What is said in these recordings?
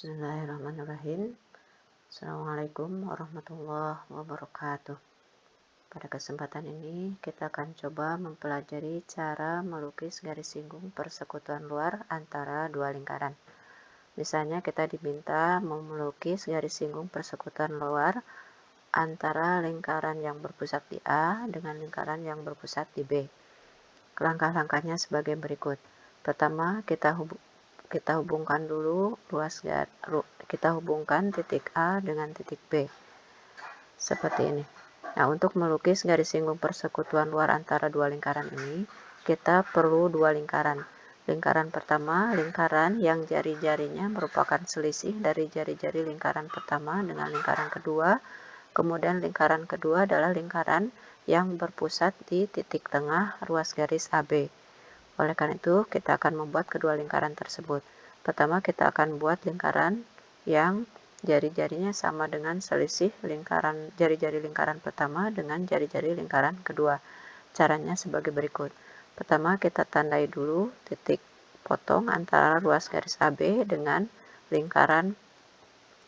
Bismillahirrahmanirrahim. Assalamualaikum warahmatullahi wabarakatuh. Pada kesempatan ini kita akan coba mempelajari cara melukis garis singgung persekutuan luar antara dua lingkaran. Misalnya kita diminta melukis garis singgung persekutuan luar antara lingkaran yang berpusat di A dengan lingkaran yang berpusat di B. Langkah-langkahnya sebagai berikut. Pertama, kita hubungkan dulu kita hubungkan titik A dengan titik B seperti ini. Nah, untuk melukis garis singgung persekutuan luar antara dua lingkaran ini, kita perlu dua lingkaran. Lingkaran pertama, lingkaran yang jari-jarinya merupakan selisih dari jari-jari lingkaran pertama dengan lingkaran kedua. Kemudian lingkaran kedua adalah lingkaran yang berpusat di titik tengah ruas garis AB. Oleh karena itu, kita akan membuat kedua lingkaran tersebut. Pertama, kita akan buat lingkaran yang jari-jarinya sama dengan selisih jari-jari lingkaran pertama dengan jari-jari lingkaran kedua. Caranya sebagai berikut. Pertama, kita tandai dulu titik potong antara ruas garis AB dengan lingkaran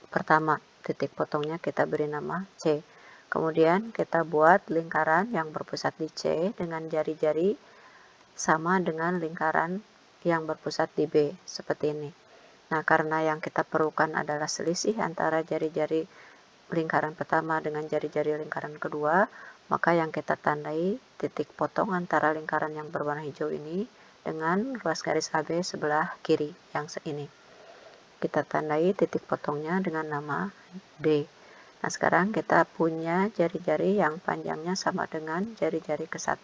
pertama. Titik potongnya kita beri nama C. Kemudian kita buat lingkaran yang berpusat di C dengan jari-jari sama dengan lingkaran yang berpusat di B, seperti ini. Nah, karena yang kita perlukan adalah selisih antara jari-jari lingkaran pertama dengan jari-jari lingkaran kedua, maka yang kita tandai titik potong antara lingkaran yang berwarna hijau ini dengan ruas garis AB sebelah kiri yang ini. Kita tandai titik potongnya dengan nama D. Nah, sekarang kita punya jari-jari yang panjangnya sama dengan jari-jari ke-1,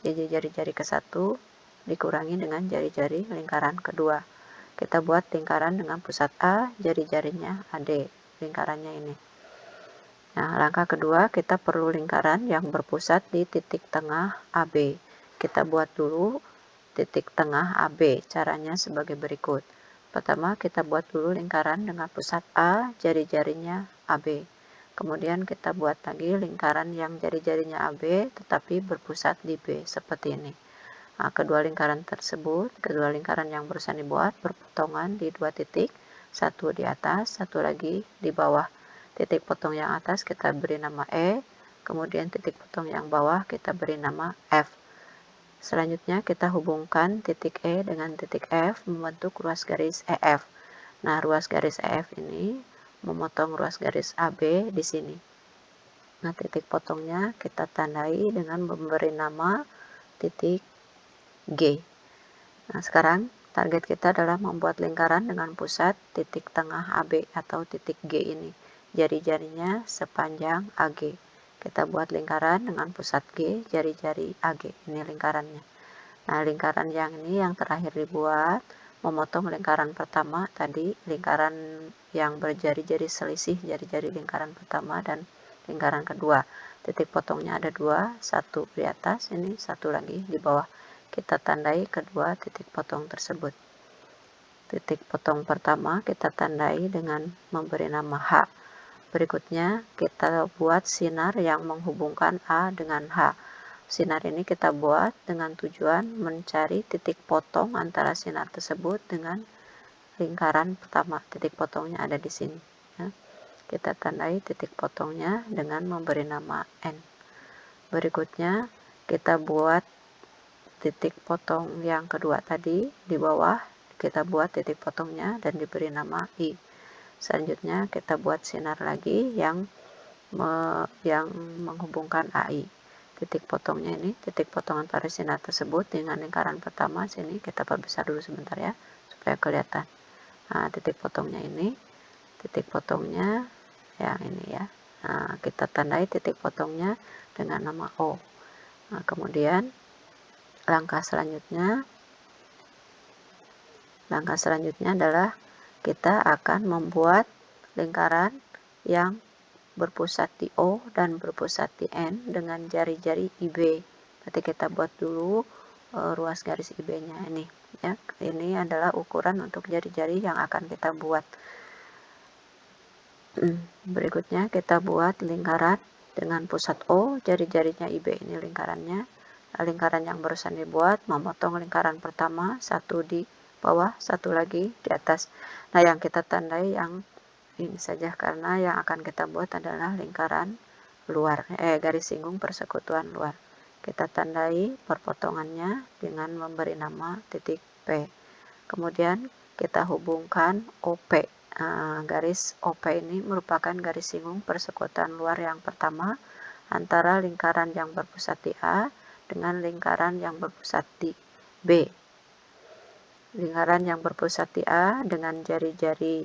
jadi jari-jari ke-1 dikurangi dengan jari-jari lingkaran kedua. Kita buat lingkaran dengan pusat A, jari-jarinya AD, lingkarannya ini. Nah, langkah kedua, kita perlu lingkaran yang berpusat di titik tengah AB. Kita buat dulu titik tengah AB, caranya sebagai berikut. Pertama, kita buat dulu lingkaran dengan pusat A, jari-jarinya AB. Kemudian kita buat lagi lingkaran yang jari-jarinya AB tetapi berpusat di B, seperti ini. Nah, kedua lingkaran yang barusan dibuat berpotongan di dua titik, satu di atas, satu lagi di bawah. Titik potong yang atas kita beri nama E, kemudian titik potong yang bawah kita beri nama F. Selanjutnya kita hubungkan titik E dengan titik F membentuk ruas garis EF. Nah, ruas garis EF ini memotong ruas garis AB di sini. Nah, titik potongnya kita tandai dengan memberi nama titik G. Nah, sekarang target kita adalah membuat lingkaran dengan pusat titik tengah AB atau titik G ini. Jari-jarinya sepanjang AG. Kita buat lingkaran dengan pusat G, jari-jari AG. Ini lingkarannya. Nah, lingkaran yang ini yang terakhir dibuat memotong lingkaran pertama tadi, lingkaran yang berjari-jari selisih jari-jari lingkaran pertama dan lingkaran kedua. Titik potongnya ada dua, satu di atas, ini satu lagi di bawah. Kita tandai kedua titik potong tersebut. Titik potong pertama kita tandai dengan memberi nama H. Berikutnya kita buat sinar yang menghubungkan A dengan H. Sinar ini kita buat dengan tujuan mencari titik potong antara sinar tersebut dengan lingkaran pertama. Titik potongnya ada di sini. Ya. Kita tandai titik potongnya dengan memberi nama N. Berikutnya kita buat titik potong yang kedua tadi di bawah, kita buat titik potongnya dan diberi nama I. Selanjutnya kita buat sinar lagi yang menghubungkan AI. Titik potongnya ini, titik potong antara sinar tersebut dengan lingkaran pertama, sini kita perbesar dulu sebentar ya, supaya kelihatan. Nah, titik potongnya ini, titik potongnya yang ini ya. Nah, kita tandai titik potongnya dengan nama O. Nah, kemudian langkah selanjutnya adalah kita akan membuat lingkaran yang berpusat di O dan berpusat di N dengan jari-jari IB. Berarti kita buat dulu ruas garis IB-nya ini. Ya, ini adalah ukuran untuk jari-jari yang akan kita buat. Berikutnya kita buat lingkaran dengan pusat O, jari-jarinya IB ini lingkarannya. Lingkaran yang barusan dibuat memotong lingkaran pertama, satu di bawah, satu lagi di atas. Nah, yang kita tandai yang ini saja karena yang akan kita buat adalah lingkaran luar, garis singgung persekutuan luar. Kita tandai perpotongannya dengan memberi nama titik P. Kemudian kita hubungkan OP. Garis OP ini merupakan garis singgung persekutuan luar yang pertama antara lingkaran yang berpusat di A dengan lingkaran yang berpusat di B. Lingkaran yang berpusat di A dengan jari-jari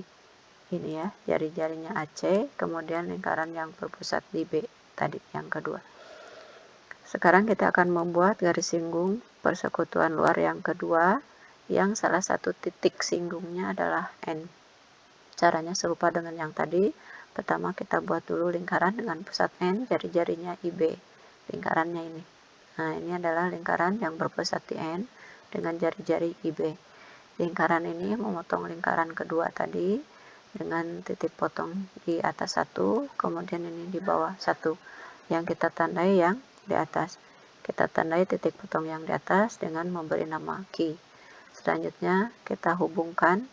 ini ya, jari-jarinya AC, kemudian lingkaran yang berpusat di B tadi yang kedua. Sekarang kita akan membuat garis singgung persekutuan luar yang kedua, yang salah satu titik singgungnya adalah N. Caranya serupa dengan yang tadi. Pertama kita buat dulu lingkaran dengan pusat N, jari-jarinya IB, lingkarannya ini. Nah, ini adalah lingkaran yang berpusat di N dengan jari-jari IB. Lingkaran ini memotong lingkaran kedua tadi dengan titik potong di atas satu, kemudian ini di bawah satu. Yang kita tandai yang di atas. Kita tandai titik potong yang di atas dengan memberi nama Q. Selanjutnya kita hubungkan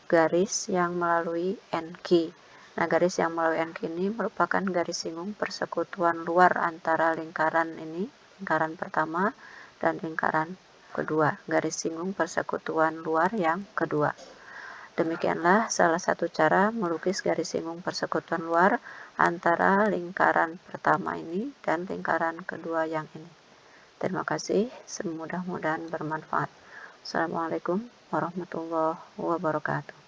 garis yang melalui NQ. Nah, garis yang melalui NQ ini merupakan garis singgung persekutuan luar antara lingkaran ini, lingkaran pertama, dan lingkaran kedua. Garis singgung persekutuan luar yang kedua. Demikianlah salah satu cara melukis garis singgung persekutuan luar antara lingkaran pertama ini dan lingkaran kedua yang ini. Terima kasih, mudah-mudahan bermanfaat. Assalamualaikum warahmatullahi wabarakatuh.